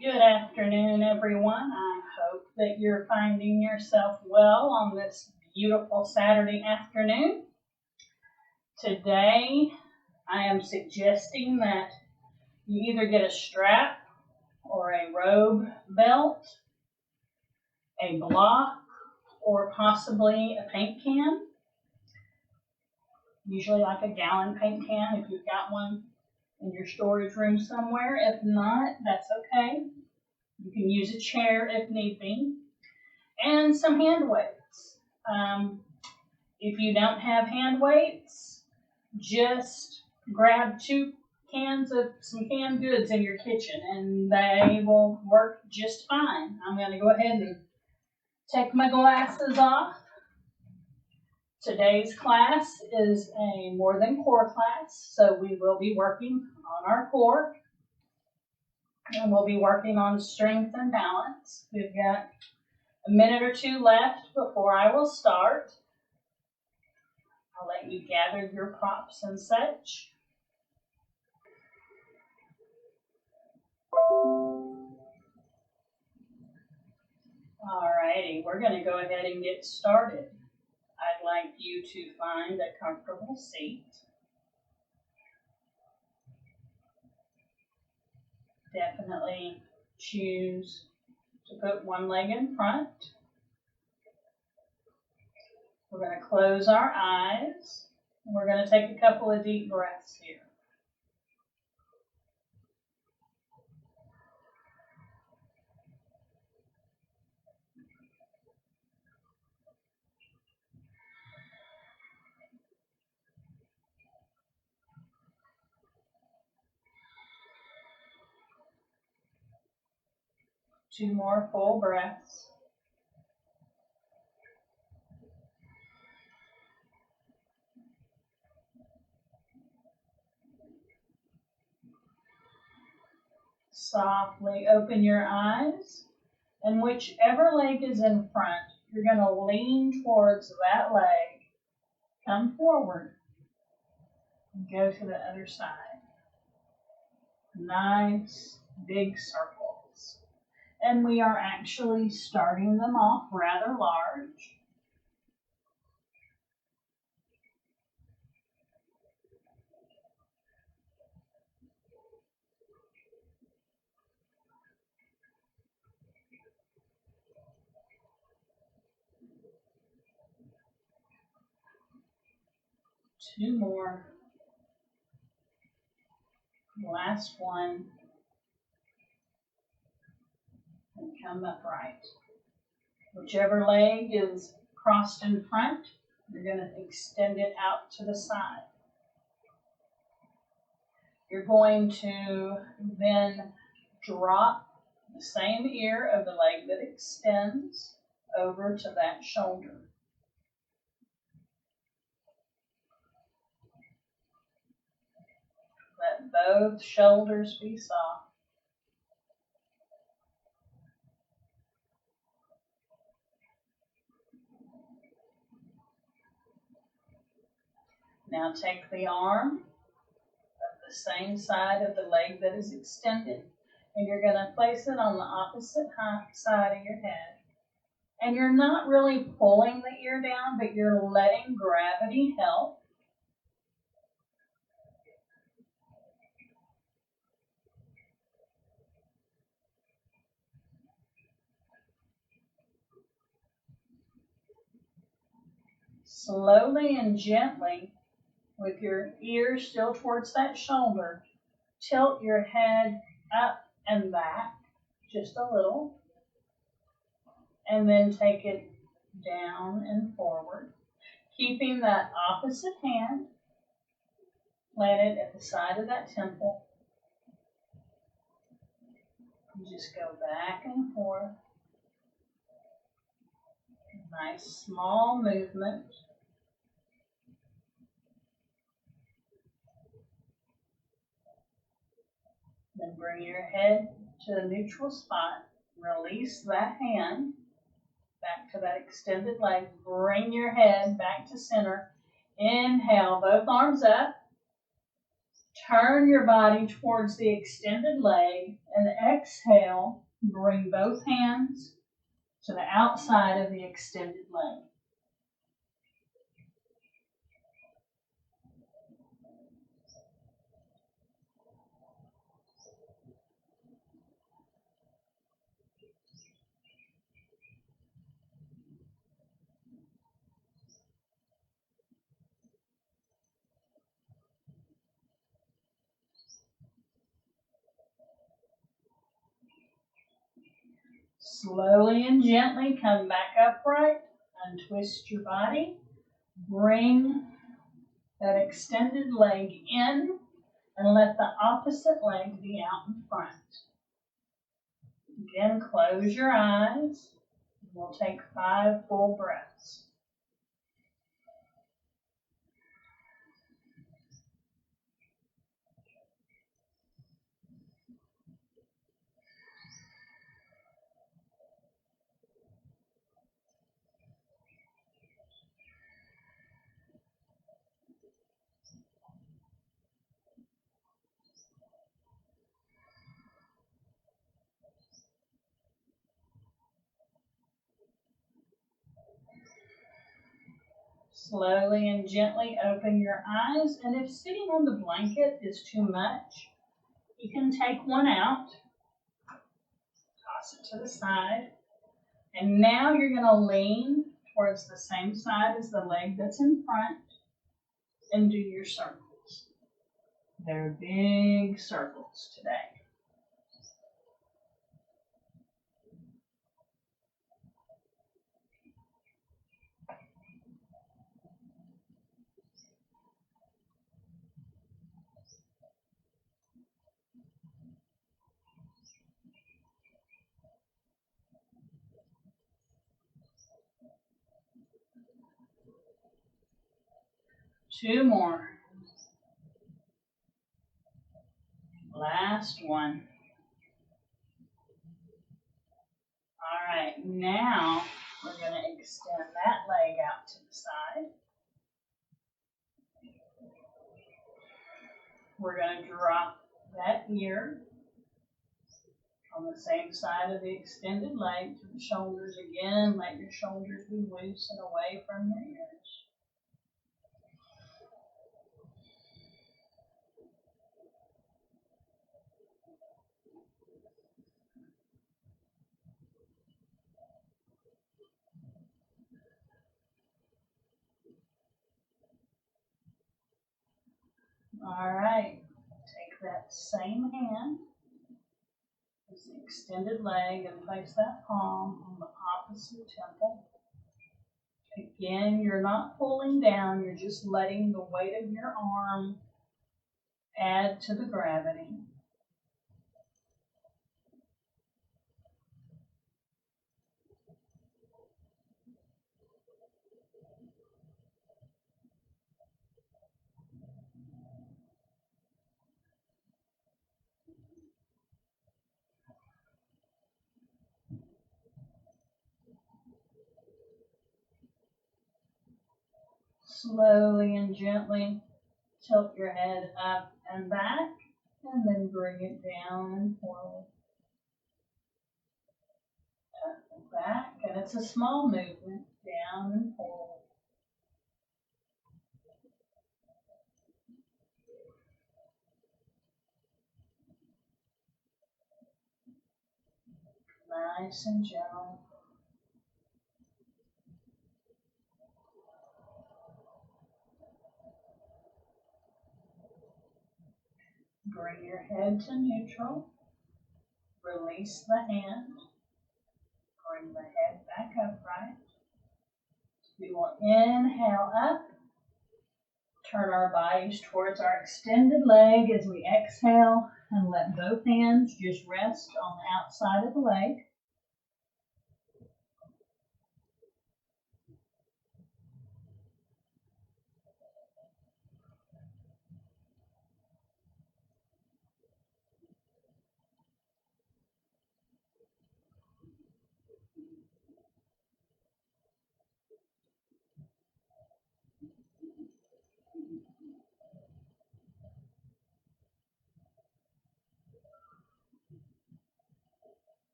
Good afternoon, everyone. I hope that you're finding yourself well on this beautiful Saturday afternoon. Today, I am suggesting that you either get a strap or a robe belt, a block, or possibly a paint can. Usually like a gallon paint can if you've got one in your storage room somewhere. If not, that's okay. You can use a chair if need be. And some hand weights. If you don't have hand weights, just grab 2 cans of some canned goods in your kitchen and they will work just fine. I'm going to go ahead and take my glasses off. Today's class is a more than core class, so we will be working on our core. And we'll be working on strength and balance. We've got a minute or 2 left before I will start. I'll let you gather your props and such. Alrighty, we're going to go ahead and get started. I'd like you to find a comfortable seat. Definitely choose to put one leg in front. We're going to close our eyes. And we're going to take a couple of deep breaths here. Two more full breaths. Softly open your eyes, and whichever leg is in front, you're going to lean towards that leg, come forward, and go to the other side. Nice big circles. And we are actually starting them off rather large. Two more. Last one. And come upright. Whichever leg is crossed in front, you're going to extend it out to the side. You're going to then drop the same ear of the leg that extends over to that shoulder. Let both shoulders be soft. Now take the arm of the same side of the leg that is extended, and you're going to place it on the opposite side of your head. And you're not really pulling the ear down, but you're letting gravity help. Slowly and gently, with your ears still towards that shoulder, tilt your head up and back just a little, and then take it down and forward, keeping that opposite hand planted at the side of that temple. You just go back and forth. Nice small movement. Then bring your head to the neutral spot. Release that hand back to that extended leg. Bring your head back to center. Inhale, both arms up. Turn your body towards the extended leg and exhale. Bring both hands to the outside of the extended leg. Slowly and gently come back upright, untwist your body, bring that extended leg in, and let the opposite leg be out in front. Again, close your eyes. We'll take 5 full breaths. Slowly and gently open your eyes, and if sitting on the blanket is too much, you can take one out, toss it to the side, and now you're going to lean towards the same side as the leg that's in front and do your circles. They're big circles today. Two more. Last one. All right, now we're going to extend that leg out to the side. We're going to drop that ear on the same side of the extended leg to the shoulders again. Let your shoulders be loose and away from your ears. All right, take that same hand, as the extended leg, and place that palm on the opposite temple. Again, you're not pulling down, you're just letting the weight of your arm add to the gravity. Slowly and gently tilt your head up and back, and then bring it down and forward. Up and back, and it's a small movement, down and forward. Nice and gentle. Bring your head to neutral. Release the hand. Bring the head back upright. We will inhale up. Turn our bodies towards our extended leg as we exhale, and let both hands just rest on the outside of the leg.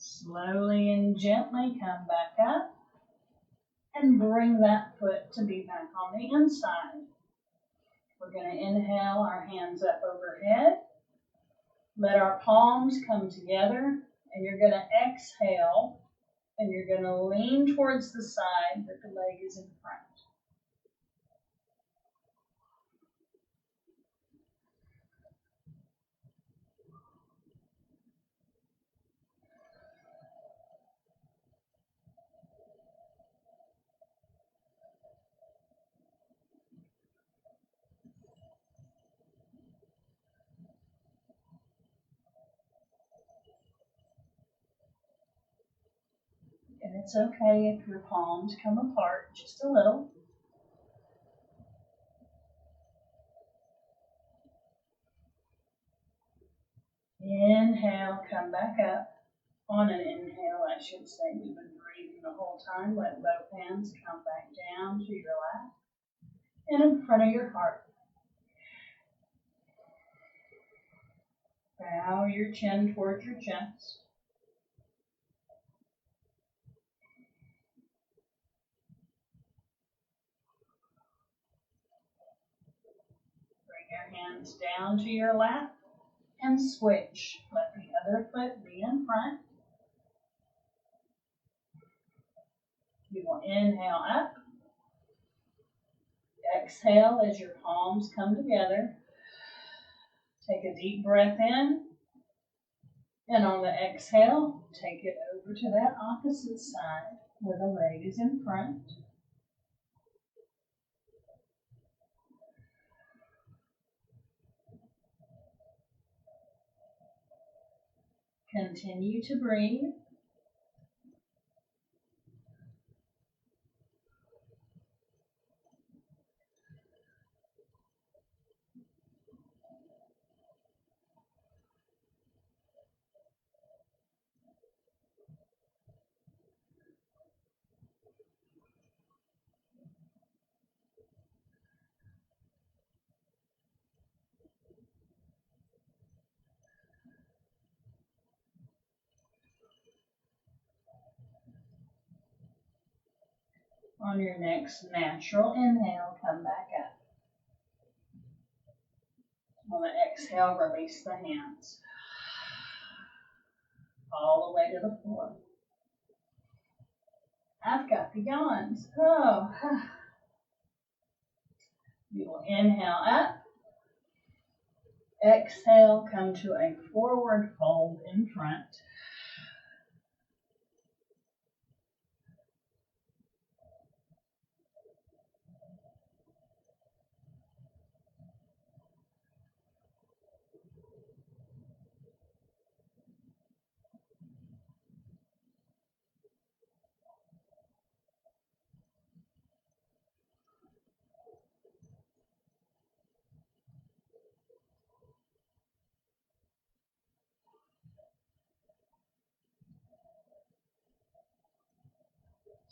Slowly and gently come back up and bring that foot to be back on the inside. We're going to inhale our hands up overhead. Let our palms come together, and you're going to exhale, and you're going to lean towards the side that the leg is in front. And it's okay if your palms come apart just a little. Inhale, come back up. On an inhale, I should say, we've been breathing the whole time. Let both hands come back down to your lap and in front of your heart. Bow your chin towards your chest. Bring your hands down to your lap and switch. Let the other foot be in front. You will inhale up. Exhale as your palms come together. Take a deep breath in. And on the exhale, take it over to that opposite side where the leg is in front. Continue to breathe. On your next natural inhale, come back up. On the exhale, release the hands all the way to the floor. I've got the yawns. Oh. You will inhale up. Exhale, come to a forward fold in front.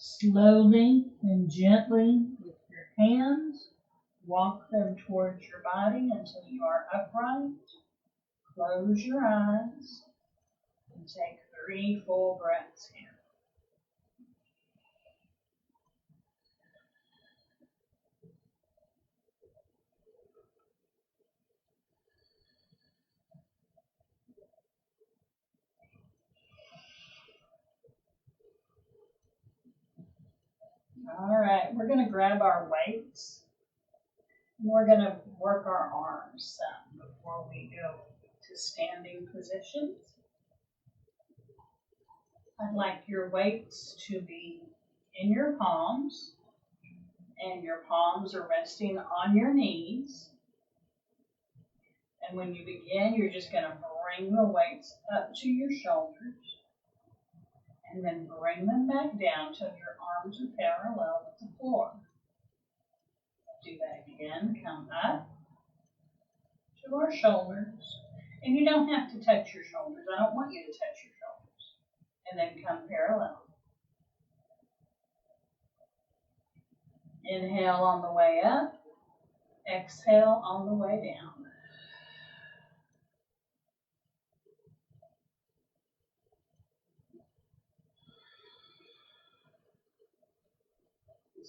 Slowly and gently with your hands, walk them towards your body until you are upright. Close your eyes and take 3 full breaths here. All right, we're going to grab our weights. And we're going to work our arms some before we go to standing positions. I'd like your weights to be in your palms, and your palms are resting on your knees. And when you begin, you're just going to bring the weights up to your shoulders, and then bring them back down till your arms are parallel with the floor. Do that again. Come up to our shoulders. And you don't have to touch your shoulders. I don't want you to touch your shoulders. And then come parallel. Inhale on the way up. Exhale on the way down.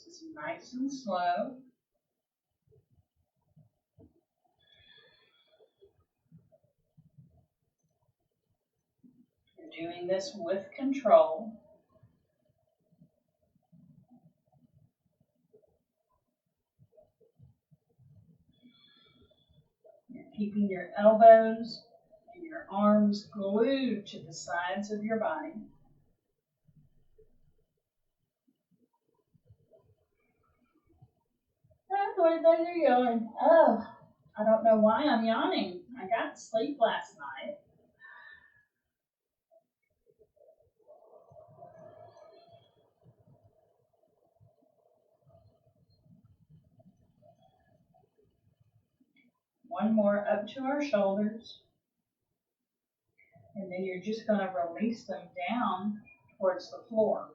This is nice and slow. You're doing this with control. You're keeping your elbows and your arms glued to the sides of your body. Where are you going? Oh, I don't know why I'm yawning. I got sleep last night. One more up to our shoulders. And then you're just going to release them down towards the floor.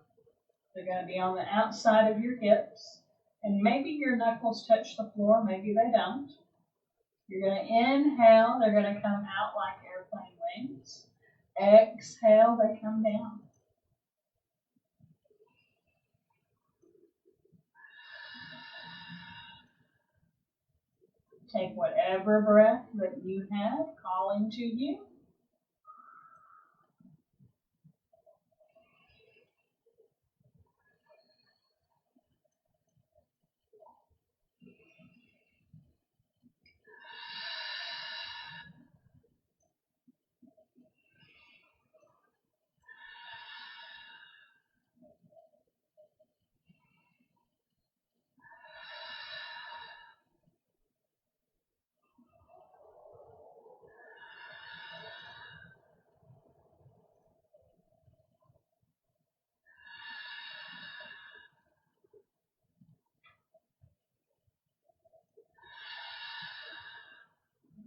They're going to be on the outside of your hips. And maybe your knuckles touch the floor, maybe they don't. You're going to inhale, they're going to come out like airplane wings. Exhale, they come down. Take whatever breath that you have calling to you.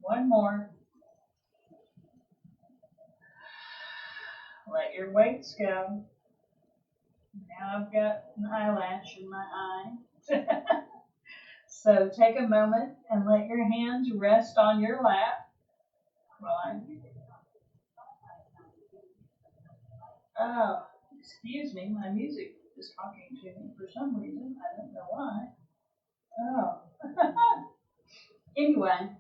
One more. Let your weights go. Now I've got an eyelash in my eye. So take a moment and let your hands rest on your lap. Oh, excuse me, my music is talking to me for some reason. I don't know why. Oh. Anyway.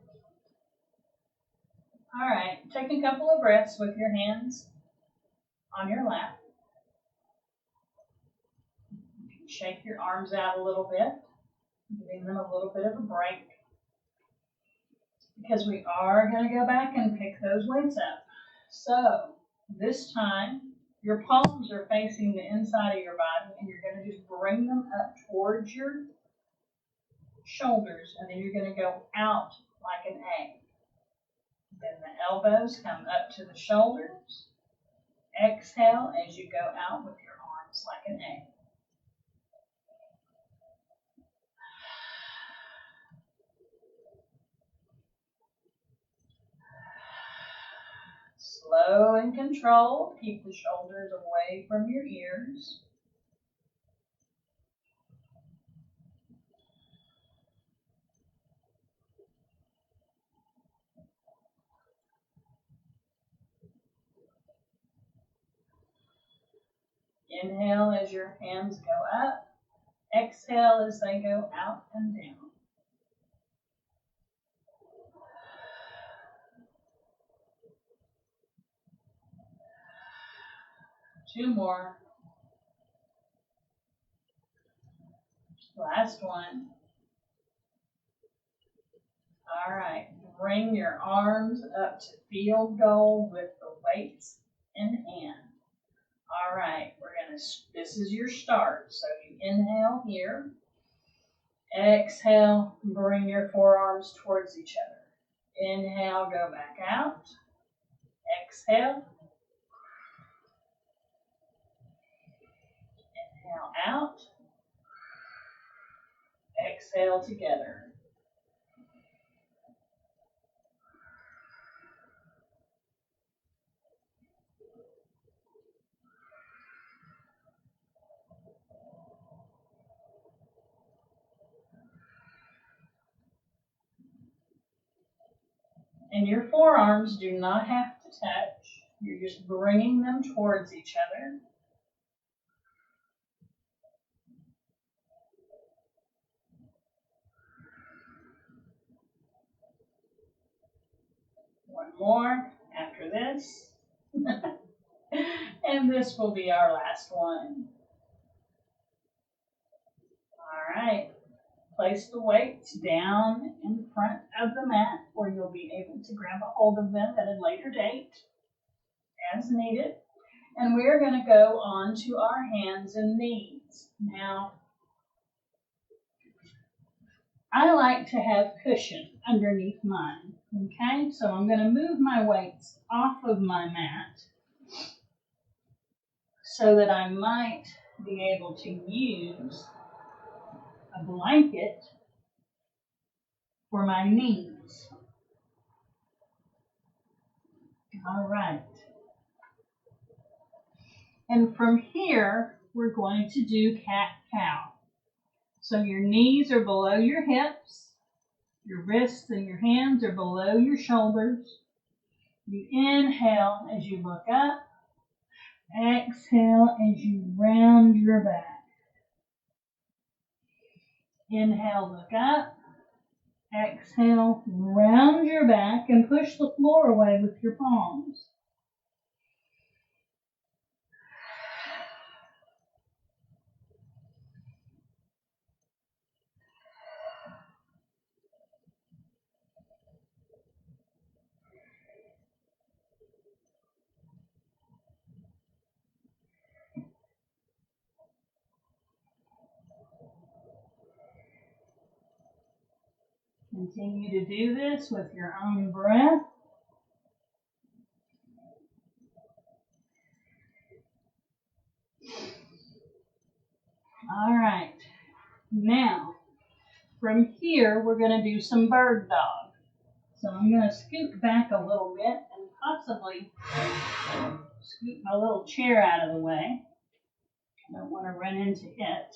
All right, take a couple of breaths with your hands on your lap. You can shake your arms out a little bit, giving them a little bit of a break. Because we are going to go back and pick those weights up. So, this time, your palms are facing the inside of your body, and you're going to just bring them up towards your shoulders, and then you're going to go out like an A. Then the elbows come up to the shoulders. Exhale as you go out with your arms like an A. Slow and controlled. Keep the shoulders away from your ears. Inhale as your hands go up. Exhale as they go out and down. Two more. Last one. All right. Bring your arms up to field goal with the weights in hand. All right. This is your start. So you inhale here. Exhale, bring your forearms towards each other. Inhale, go back out. Exhale. Inhale out. Exhale together. And your forearms do not have to touch. You're just bringing them towards each other. One more after this. And this will be our last one. All right. Place the weights down in front of the mat where you'll be able to grab a hold of them at a later date as needed. And we're going to go on to our hands and knees. Now, I like to have cushion underneath mine. Okay, so I'm going to move my weights off of my mat so that I might be able to use a blanket for my knees. All right. And from here, we're going to do cat-cow. So your knees are below your hips, your wrists and your hands are below your shoulders. You inhale as you look up, exhale as you round your back. Inhale, look up, exhale, round your back and push the floor away with your palms. Continue to do this with your own breath. All right. Now, from here, we're going to do some bird dog. So I'm going to scoot back a little bit and possibly scoot my little chair out of the way. I don't want to run into it.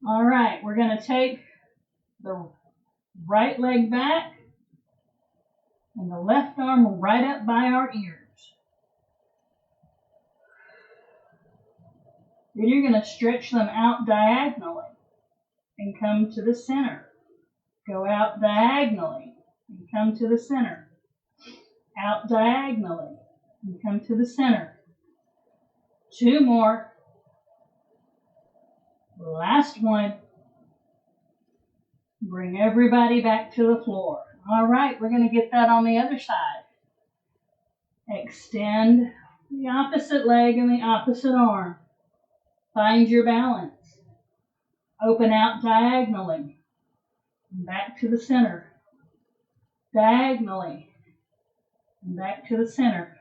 All right, we're going to take the right leg back and the left arm right up by our ears. Then you're going to stretch them out diagonally and come to the center. Go out diagonally and come to the center. Out diagonally and come to the center. Two more. Last one. Bring everybody back to the floor. All right, we're going to get that on the other side. Extend the opposite leg and the opposite arm. Find your balance. Open out diagonally. Back to the center. Diagonally. Back to the center.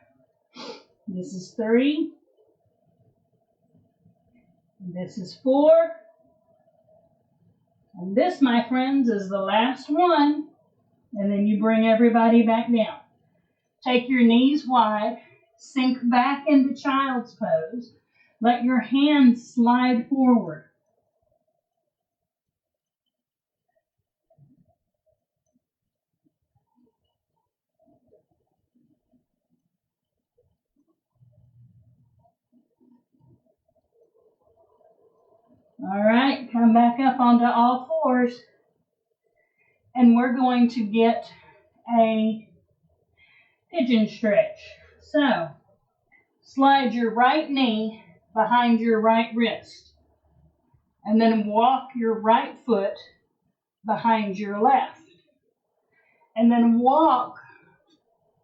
This is 3. This is 4. And this, my friends, is the last one. And then you bring everybody back down. Take your knees wide. Sink back into child's pose. Let your hands slide forward. All right, come back up onto all fours. And we're going to get a pigeon stretch. So, slide your right knee behind your right wrist. And then walk your right foot behind your left. And then walk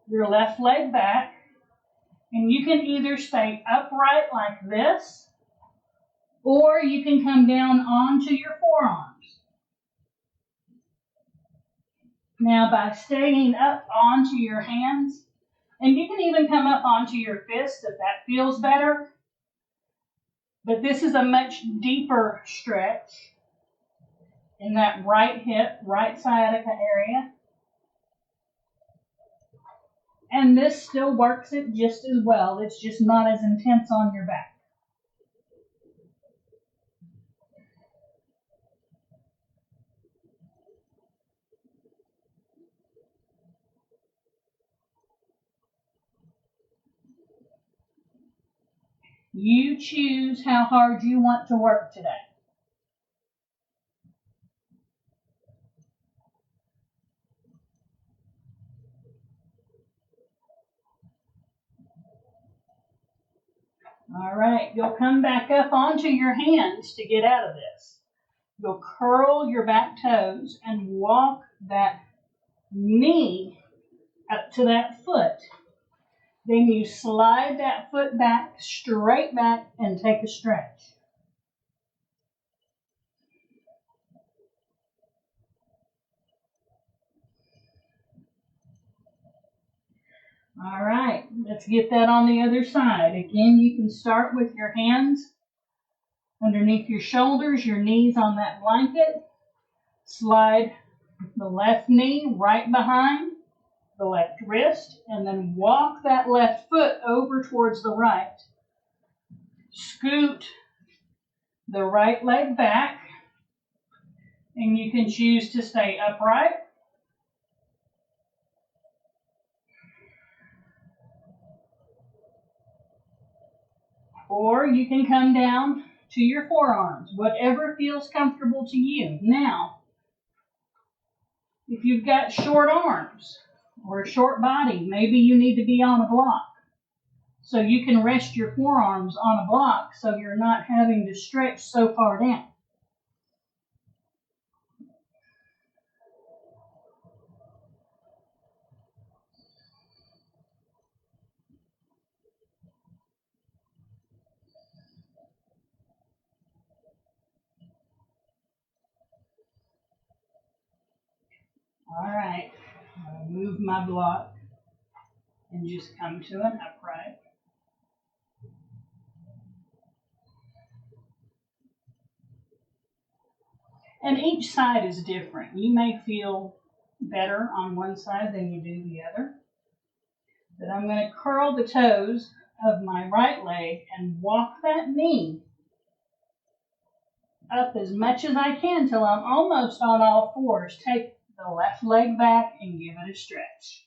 your left leg back. And you can either stay upright like this, or you can come down onto your forearms. Now, by staying up onto your hands, and you can even come up onto your fist if that feels better, but this is a much deeper stretch in that right hip, right sciatica area. And this still works it just as well. It's just not as intense on your back. You choose how hard you want to work today. All right, you'll come back up onto your hands to get out of this. You'll curl your back toes and walk that knee up to that foot. Then you slide that foot back, straight back, and take a stretch. All right, let's get that on the other side. Again, you can start with your hands underneath your shoulders, your knees on that blanket. Slide the left knee right behind the left wrist, and then walk that left foot over towards the right. Scoot the right leg back, and you can choose to stay upright. Or you can come down to your forearms, whatever feels comfortable to you. Now, if you've got short arms or a short body, maybe you need to be on a block. So you can rest your forearms on a block so you're not having to stretch so far down. All right, I'll move my block and just come to an upright. And each side is different. You may feel better on one side than you do the other. But I'm going to curl the toes of my right leg and walk that knee up as much as I can till I'm almost on all fours. Take the left leg back and give it a stretch.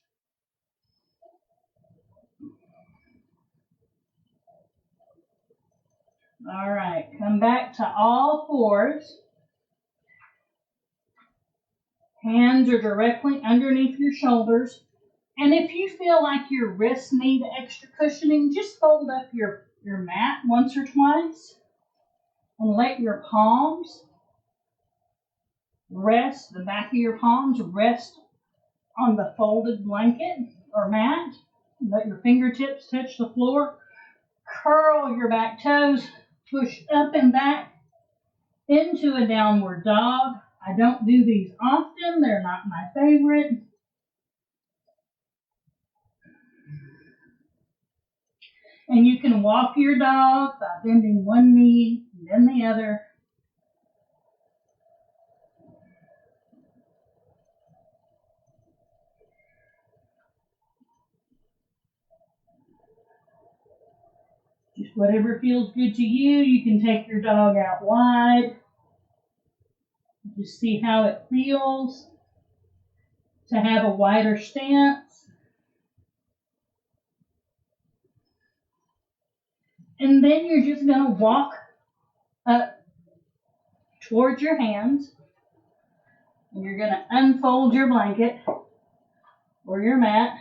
All right, come back to all fours. Hands are directly underneath your shoulders. And if you feel like your wrists need extra cushioning, just fold up your mat once or twice and let your palms rest, the back of your palms rest on the folded blanket or mat. Let your fingertips touch the floor. Curl your back toes, push up and back into a downward dog. I don't do these often. They're not my favorite. And you can walk your dog by bending one knee and then the other. Just whatever feels good to you. You can take your dog out wide. Just see how it feels to have a wider stance. And then you're just going to walk up towards your hands. And you're going to unfold your blanket or your mat.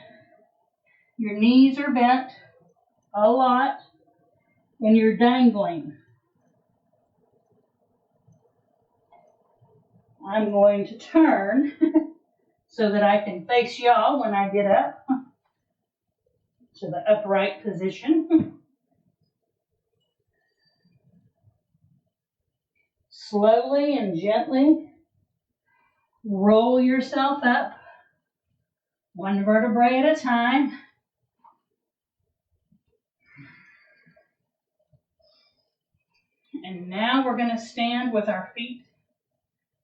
Your knees are bent a lot, and you're dangling. I'm going to turn so that I can face y'all when I get up to the upright position. Slowly and gently roll yourself up, one vertebrae at a time. And now we're going to stand with our feet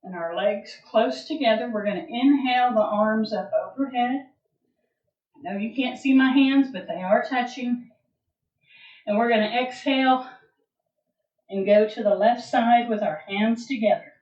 and our legs close together. We're going to inhale the arms up overhead. I know you can't see my hands, but they are touching. And we're going to exhale and go to the left side with our hands together.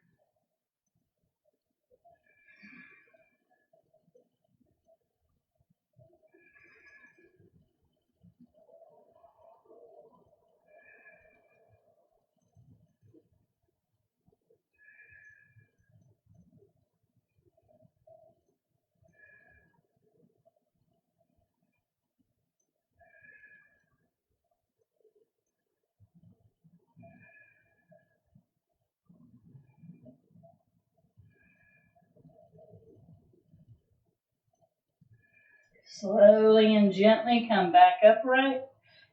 Slowly and gently come back upright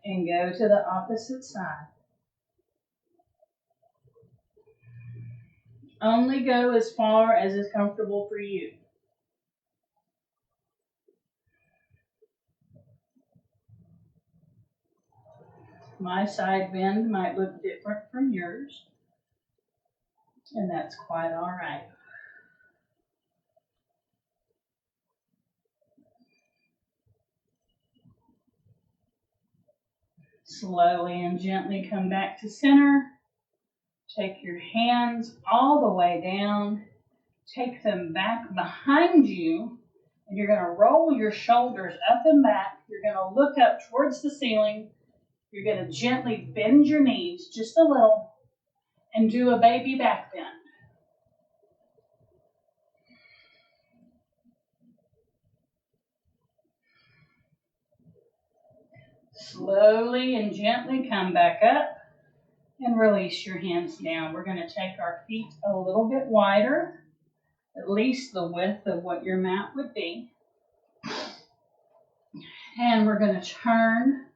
and go to the opposite side. Only go as far as is comfortable for you. My side bend might look different from yours, and that's quite all right. Slowly and gently come back to center. Take your hands all the way down. Take them back behind you, and you're going to roll your shoulders up and back. You're going to look up towards the ceiling. You're going to gently bend your knees just a little and do a baby back bend. Slowly and gently come back up and release your hands down. We're going to take our feet a little bit wider, at least the width of what your mat would be. And we're going to turn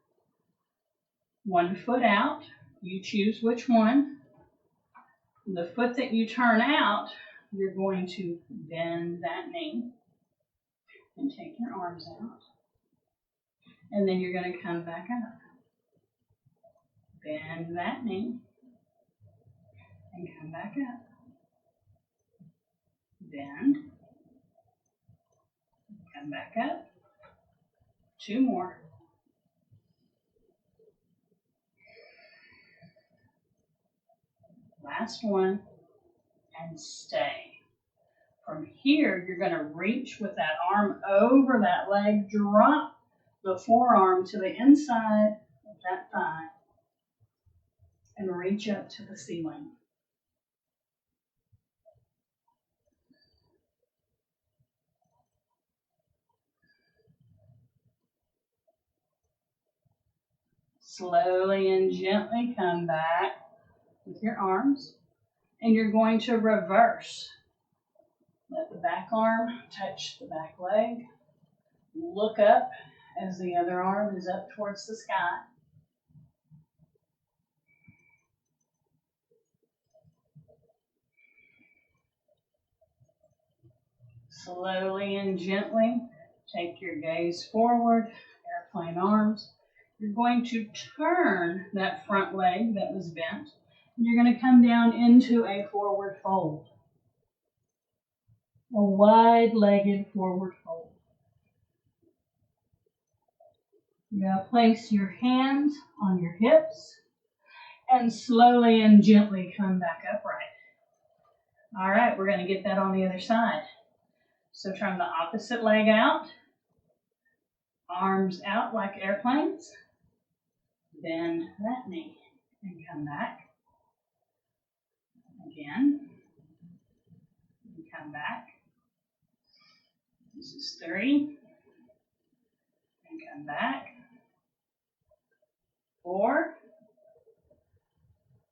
one foot out. You choose which one. The foot that you turn out, you're going to bend that knee and take your arms out. And then you're going to come back up. Bend that knee and come back up. Bend. Come back up. Two more. Last one. And stay. From here, you're going to reach with that arm over that leg. Drop the forearm to the inside of that thigh and reach up to the ceiling. Slowly and gently come back with your arms, and you're going to reverse. Let the back arm touch the back leg. Look up as the other arm is up towards the sky. Slowly and gently take your gaze forward, airplane arms. You're going to turn that front leg that was bent, and you're going to come down into a forward fold. A wide-legged forward fold. You're going to place your hands on your hips and slowly and gently come back upright. All right, we're going to get that on the other side. So turn the opposite leg out, arms out like airplanes. Bend that knee and come back. Again. And come back. This is 3. And come back. 4.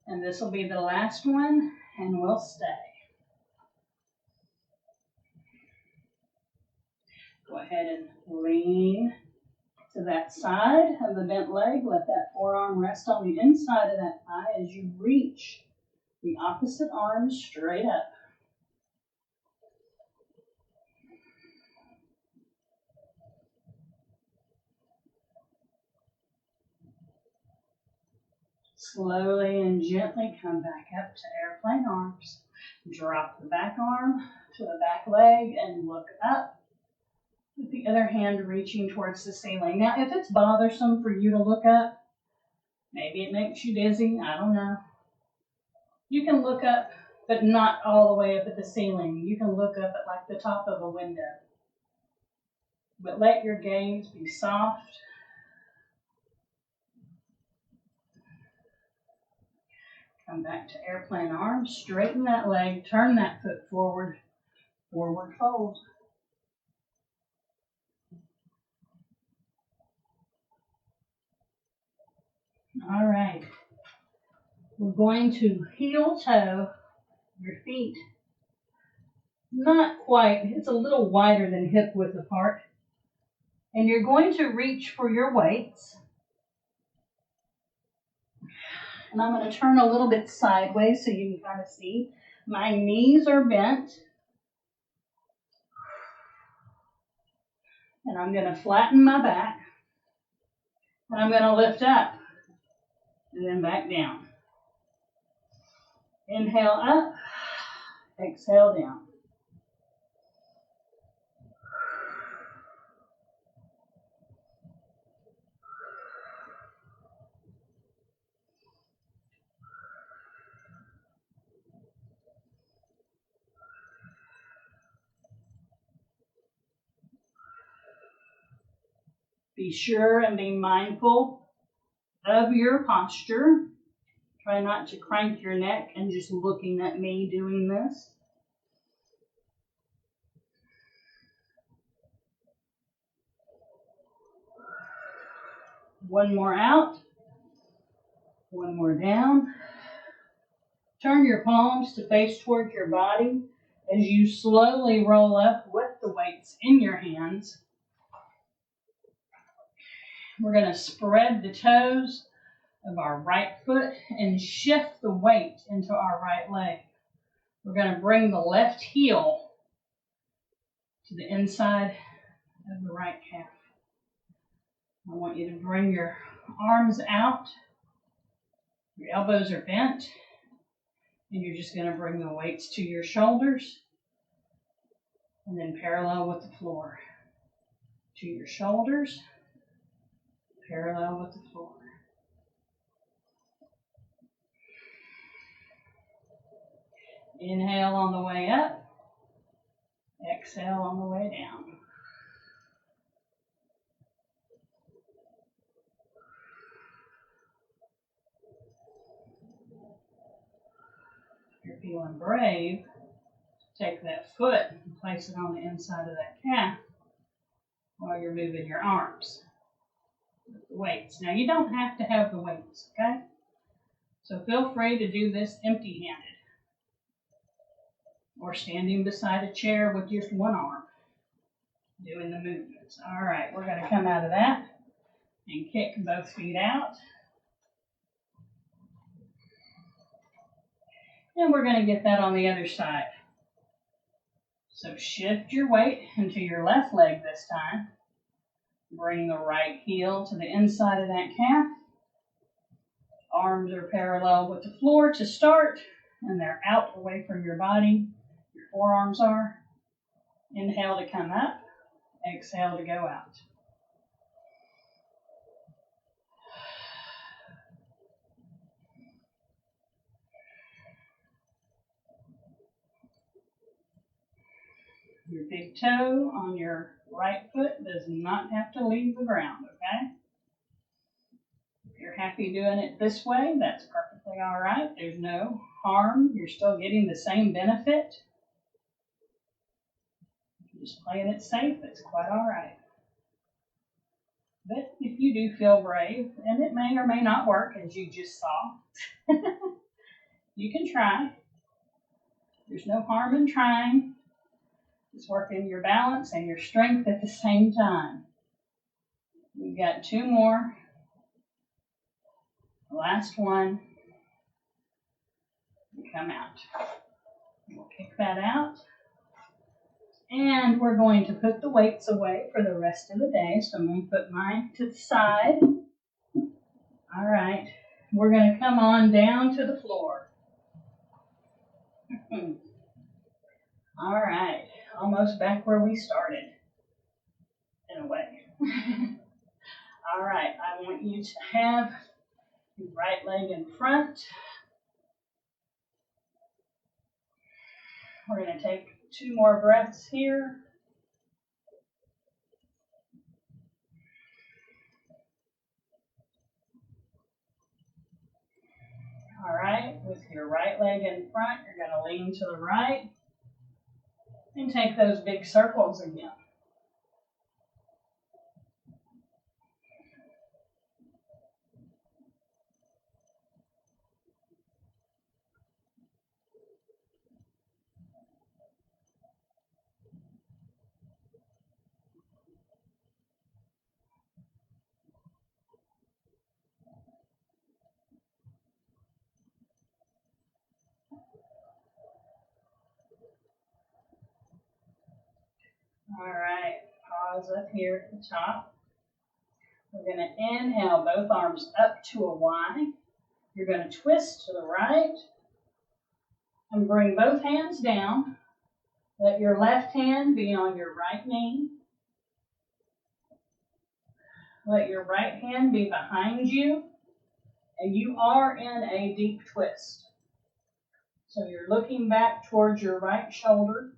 And this will be the last one, and we'll stay. Go ahead and lean to that side of the bent leg. Let that forearm rest on the inside of that thigh as you reach the opposite arm straight up. Slowly and gently come back up to airplane arms. Drop the back arm to the back leg and look up. With the other hand reaching towards the ceiling. Now, if it's bothersome for you to look up, maybe it makes you dizzy, I don't know. You can look up, but not all the way up at the ceiling. You can look up at like the top of a window. But let your gaze be soft. Come back to airplane arms, straighten that leg, turn that foot forward, forward fold. All right, we're going to heel toe your feet. Not quite, it's a little wider than hip width apart. And you're going to reach for your weights. And I'm going to turn a little bit sideways so you can kind of see. My knees are bent. And I'm going to flatten my back. And I'm going to lift up. And then back down. Inhale up. Exhale down. Be sure and be mindful of your posture. Try not to crank your neck and just looking at me doing this. One more out. One more down. Turn your palms to face towards your body as you slowly roll up with the weights in your hands. We're going to spread the toes of our right foot and shift the weight into our right leg. We're going to bring the left heel to the inside of the right calf. I want you to bring your arms out. Your elbows are bent. And you're just going to bring the weights to your shoulders. And then parallel with the floor. To your shoulders. Parallel with the floor. Inhale on the way up. Exhale on the way down. If you're feeling brave, take that foot and place it on the inside of that calf while you're moving your arms with the weights. Now, you don't have to have the weights, okay? So feel free to do this empty-handed or standing beside a chair with just one arm doing the movements. All right, we're going to come out of that and kick both feet out. And we're going to get that on the other side. So shift your weight into your left leg this time. Bring the right heel to the inside of that calf. Arms are parallel with the floor to start, and they're out away from your body. Your forearms are. Inhale to come up. Exhale to go out. Your big toe on your right foot does not have to leave the ground, okay? If you're happy doing it this way, that's perfectly all right. There's no harm. You're still getting the same benefit. Just playing it safe, it's quite all right. But if you do feel brave, and it may or may not work, as you just saw, you can try. There's no harm in trying. It's working your balance and your strength at the same time. We've got two more. The last one. Come out. We'll kick that out. And we're going to put the weights away for the rest of the day. So I'm going to put mine to the side. All right. We're going to come on down to the floor. All right. Almost back where we started, in a way. All right. I want you to have your right leg in front. We're going to take 2 more breaths here. All right, with your right leg in front, you're going to lean to the right and take those big circles again. pause up here at the top. We're going to inhale both arms up to a Y. You're going to twist to the right and bring both hands down. Let your left hand be on your right knee. Let your right hand be behind you, and you are in a deep twist. So you're looking back towards your right shoulder.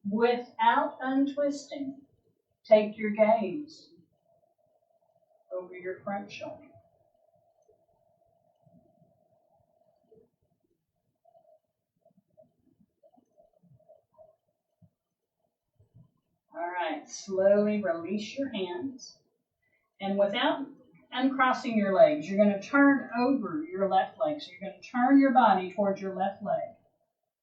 Without untwisting, take your gaze over your front shoulder. All right, slowly release your hands. And without uncrossing your legs, you're going to turn over your left leg. So you're going to turn your body towards your left leg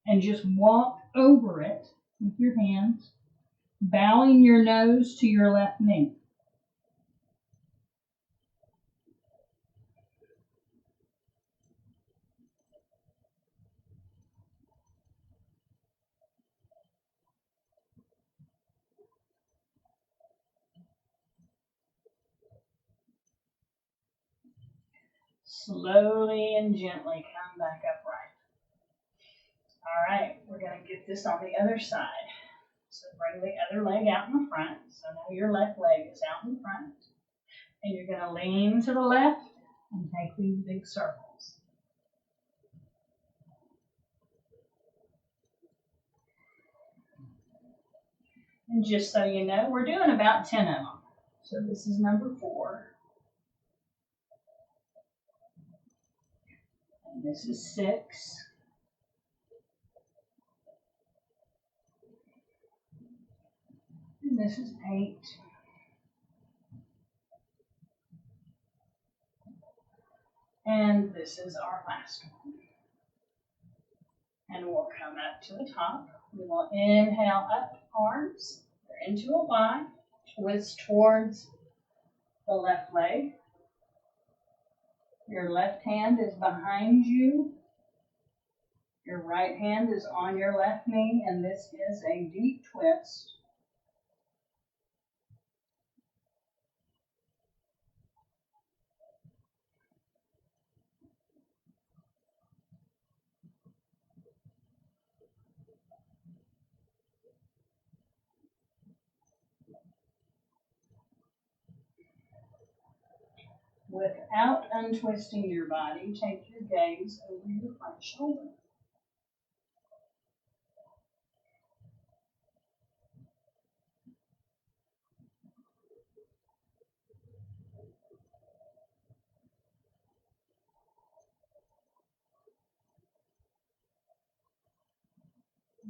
and just walk over it with your hands, bowing your nose to your left knee. Slowly and gently come back upright. All right, we're going to get this on the other side. So bring the other leg out in the front. So now your left leg is out in front. And you're going to lean to the left and take these big circles. And just so you know, we're doing about 10 of them. So this is number 4. And this is 6. And this is 8. And this is our last one. And we'll come up to the top. We will inhale up, arms. They're into a Y. Twist towards the left leg. Your left hand is behind you. Your right hand is on your left knee, and this is a deep twist. Without untwisting your body, take your gaze over your front shoulder.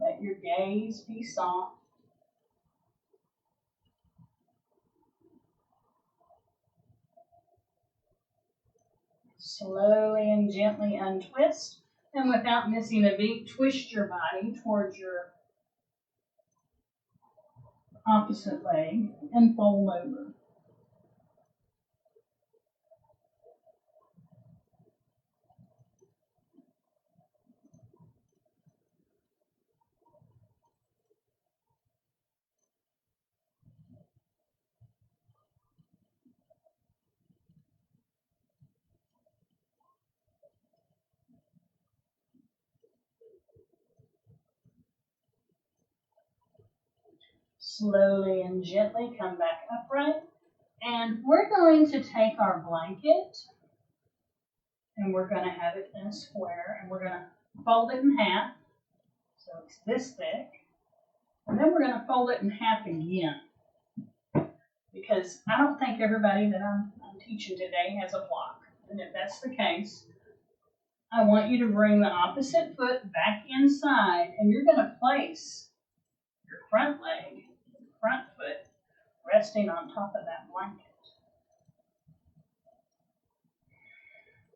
Let your gaze be soft. Slowly and gently untwist, and without missing a beat, twist your body towards your opposite leg and fold over. Slowly and gently come back upright. And we're going to take our blanket and we're going to have it in a square and we're going to fold it in half. So it's this thick. And then we're going to fold it in half again. Because I don't think everybody that I'm teaching today has a block. And if that's the case, I want you to bring the opposite foot back inside and you're going to place your front leg, front foot, resting on top of that blanket.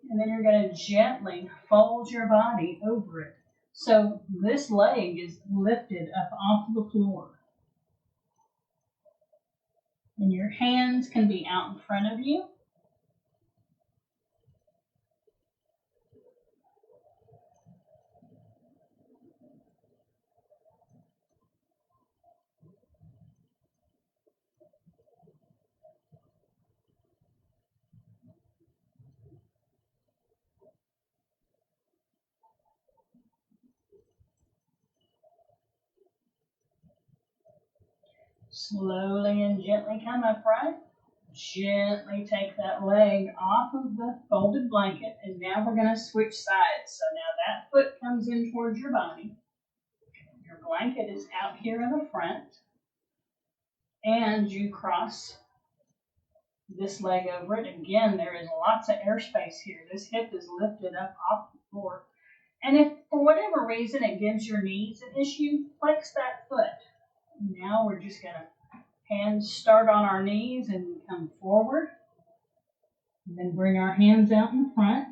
And then you're going to gently fold your body over it So this leg is lifted up off the floor. And your hands can be out in front of you. Slowly and gently come upright. Gently take that leg off of the folded blanket, and now we're going to switch sides. So now that foot comes in towards your body. Your blanket is out here in the front, and you cross this leg over it. Again, there is lots of airspace here. This hip is lifted up off the floor. And if for whatever reason it gives your knees an issue, flex that foot. Now we're just going to hands start on our knees and come forward. And then bring our hands out in front.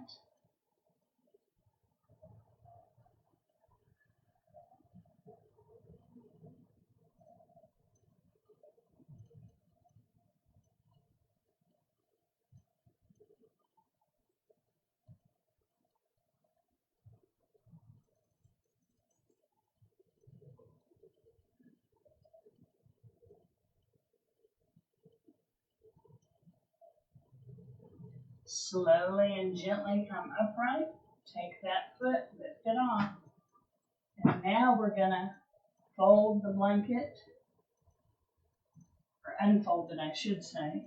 Slowly and gently come upright. Take that foot, lift it off. And now we're going to fold the blanket, or unfold it, I should say,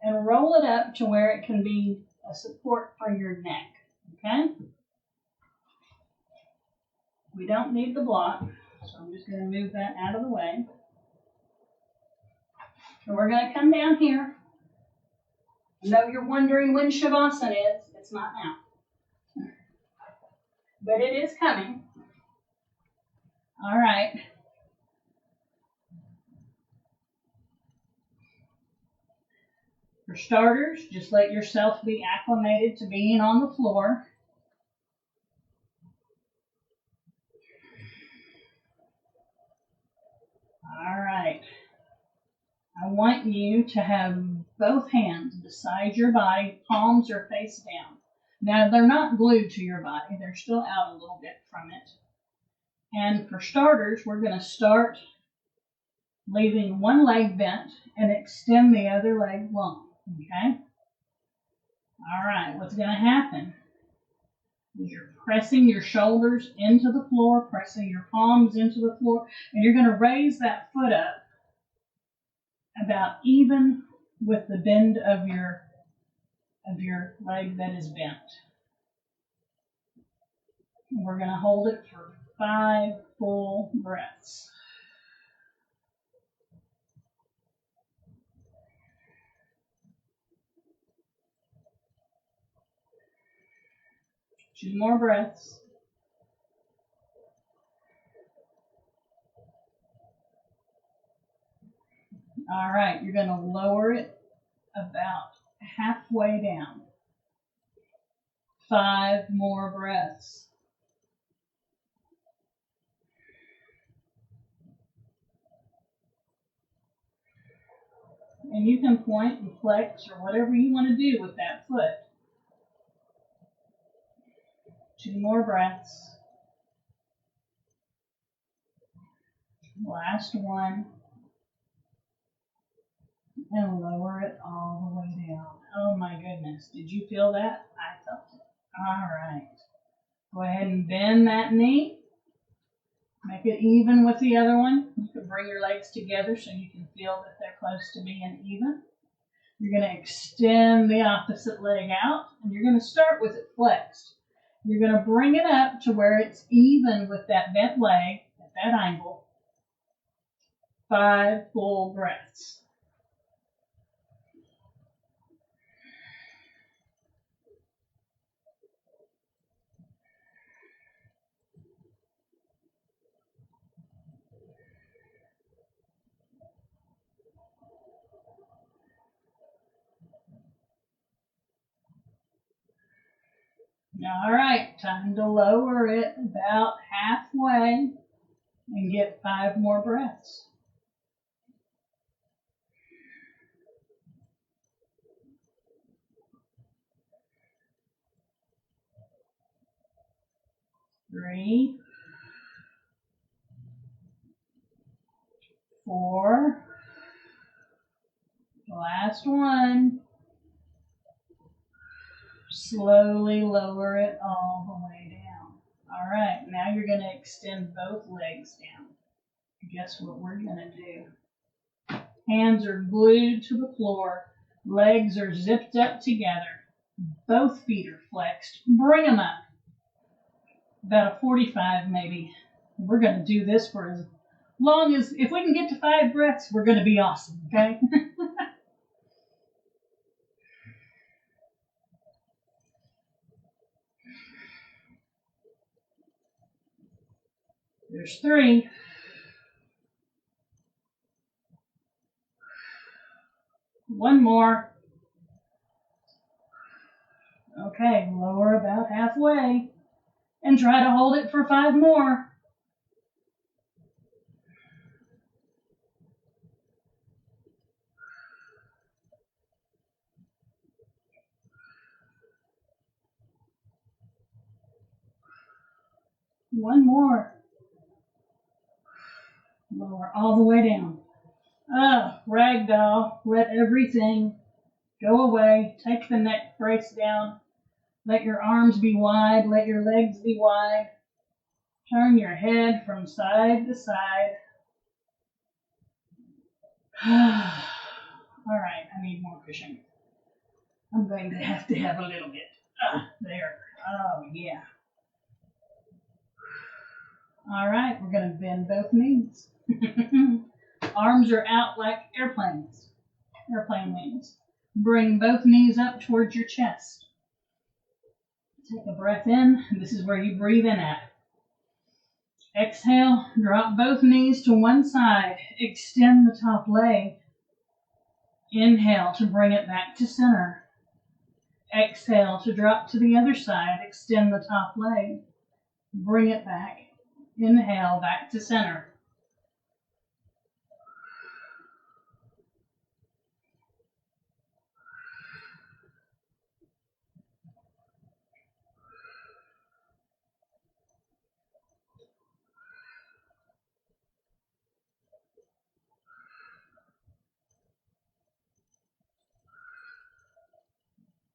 and roll it up to where it can be a support for your neck. Okay? We don't need the block, so I'm just going to move that out of the way. And we're going to come down here. I know you're wondering when Shavasana is. It's not now. But it is coming. All right. For starters, just let yourself be acclimated to being on the floor. All right. I want you to have both hands beside your body, palms are face down. Now, they're not glued to your body. They're still out a little bit from it. And for starters, we're going to start leaving one leg bent and extend the other leg long. Okay? All right, what's going to happen is you're pressing your shoulders into the floor, pressing your palms into the floor, and you're going to raise that foot up about even with the bend of your leg that is bent. And we're going to hold it for 5 full breaths. Two more breaths. All right, you're going to lower it about halfway down. 5 more breaths. And you can point and flex or whatever you want to do with that foot. 2 more breaths. Last one. And lower it all the way down. Oh my goodness. Did you feel that? I felt it. All right. Go ahead and bend that knee. Make it even with the other one. You can bring your legs together so you can feel that they're close to being even. You're going to extend the opposite leg out, and you're going to start with it flexed. You're going to bring it up to where it's even with that bent leg at that angle. 5 full breaths. All right, time to lower it about halfway and get 5 more breaths. Three, 4, last one. Slowly lower it all the way down. All right, now you're going to extend both legs down. Guess what we're going to do? Hands are glued to the floor. Legs are zipped up together. Both feet are flexed. Bring them up. About a 45 maybe. We're going to do this for as long as, if we can get to 5 breaths, we're going to be awesome, okay? There's 3. One more. Okay, lower about halfway. And try to hold it for 5 more. One more. Lower all the way down. Ragdoll. Let everything go away. Take the neck brace down. Let your arms be wide. Let your legs be wide. Turn your head from side to side. All right, I need more cushion. I'm going to have a little bit. There. Oh, yeah. All right, we're going to bend both knees. Arms are out like airplane wings. Bring both knees up towards your chest. Take a breath in. This is where you breathe in at. Exhale, drop both knees to one side. Extend the top leg. Inhale to bring it back to center. Exhale to drop to the other side. Extend the top leg. Bring it back. Inhale, back to center.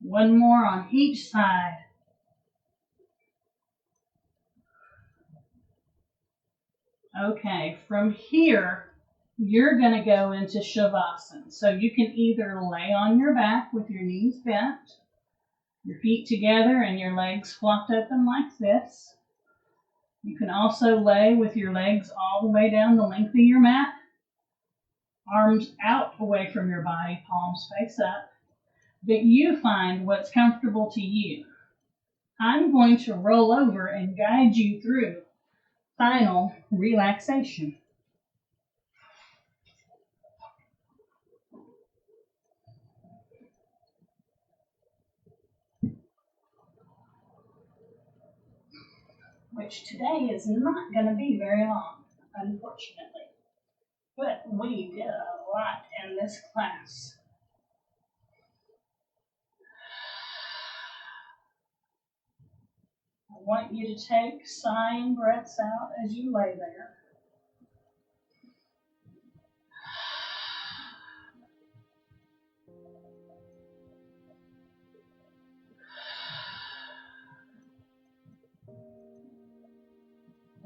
One more on each side. Okay, from here, you're going to go into Shavasana. So you can either lay on your back with your knees bent, your feet together, and your legs flopped open like this. You can also lay with your legs all the way down the length of your mat, arms out away from your body, palms face up. But you find what's comfortable to you. I'm going to roll over and guide you through final relaxation. Which today is not going to be very long, unfortunately. But we did a lot in this class. I want you to take sighing breaths out as you lay there.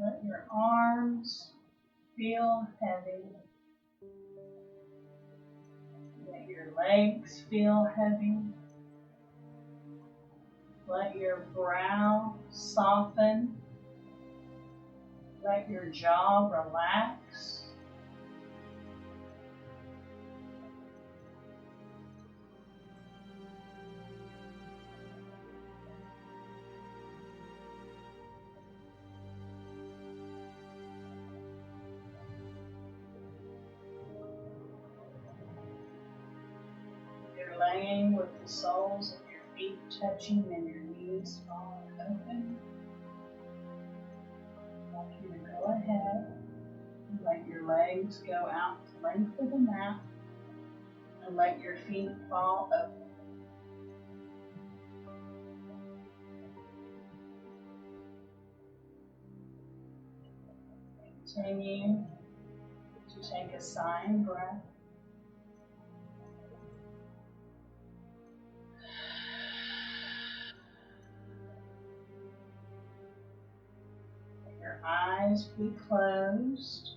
Let your arms feel heavy. Let your legs feel heavy. Let your brow soften. Let your jaw relax. You're laying with the soles of your feet touching and your knees falling open. I'd like you to go ahead and let your legs go out the length of the mat and let your feet fall open. Continue to take a sighing breath. Let your eyes be closed.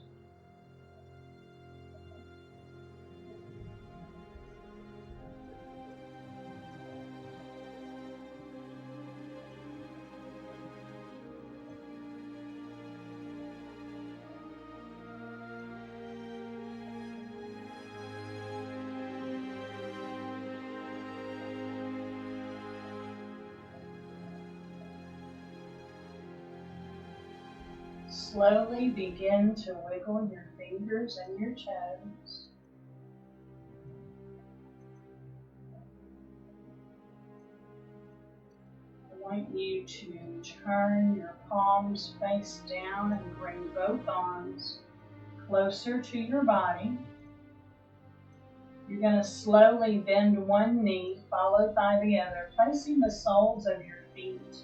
Slowly begin to wiggle your fingers and your toes. I want you to turn your palms face down and bring both arms closer to your body. You're going to slowly bend one knee followed by the other, placing the soles of your feet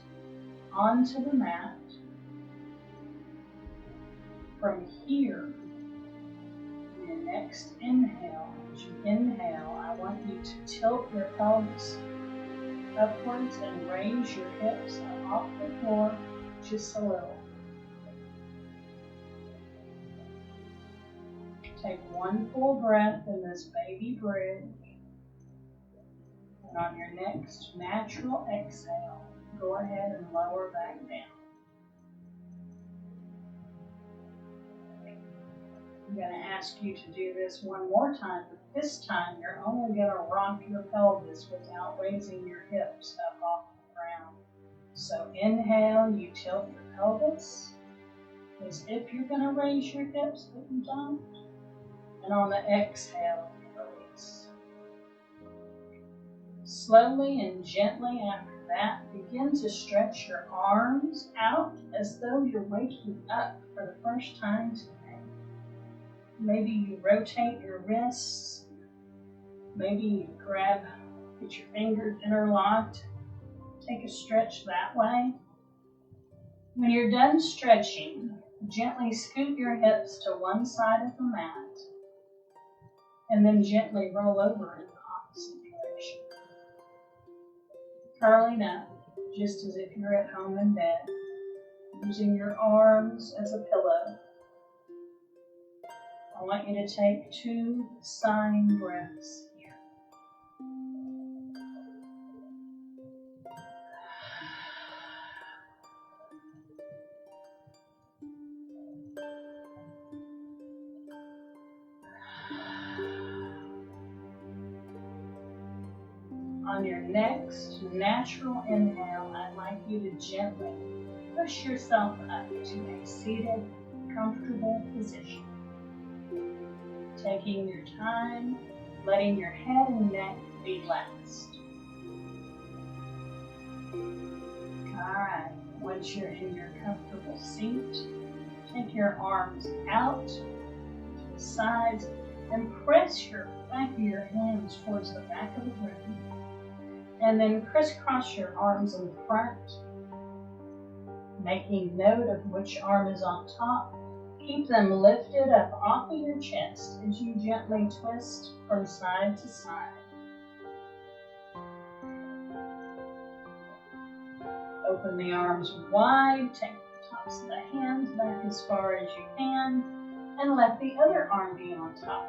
onto the mat. From here, in your next inhale, as you inhale, I want you to tilt your pelvis upwards and raise your hips up off the floor just a little. Take one full breath in this baby bridge. And on your next natural exhale, go ahead and lower back down. I'm going to ask you to do this one more time, but this time you're only going to rock your pelvis without raising your hips up off the ground. So inhale, you tilt your pelvis as if you're going to raise your hips, but you don't. And on the exhale, you release. Slowly and gently after that, begin to stretch your arms out as though you're waking up for the first time today. Maybe you rotate your wrists. Maybe you get your fingers interlocked. Take a stretch that way. When you're done stretching, gently scoot your hips to one side of the mat and then gently roll over in the opposite direction. Curling up, just as if you're at home in bed, using your arms as a pillow. I want you to take 2 sighing breaths here. On your next natural inhale, I'd like you to gently push yourself up to a seated, comfortable position. Taking your time, letting your head and neck be relaxed. Alright, once you're in your comfortable seat, take your arms out to the sides and press your back of your hands towards the back of the room. And then crisscross your arms in front, making note of which arm is on top. Keep them lifted up off of your chest as you gently twist from side to side. Open the arms wide, take the tops of the hands back as far as you can, and let the other arm be on top.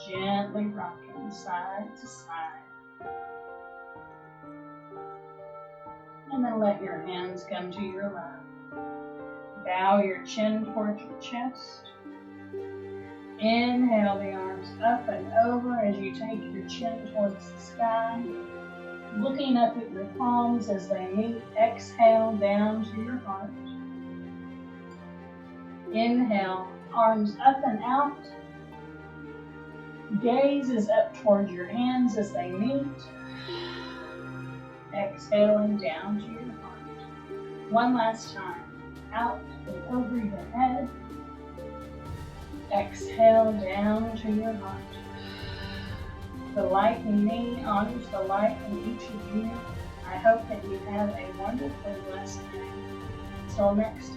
Gently rocking side to side. And then let your hands come to your lap. Bow your chin towards your chest. Inhale the arms up and over as you take your chin towards the sky. Looking up at your palms as they meet. Exhale down to your heart. Inhale, arms up and out. Gaze is up towards your hands as they meet. Exhaling down to your heart. One last time. Out and over your head. Exhale down to your heart. The light in me honors the light in each of you. I hope that you have a wonderful, blessed day. Till next time.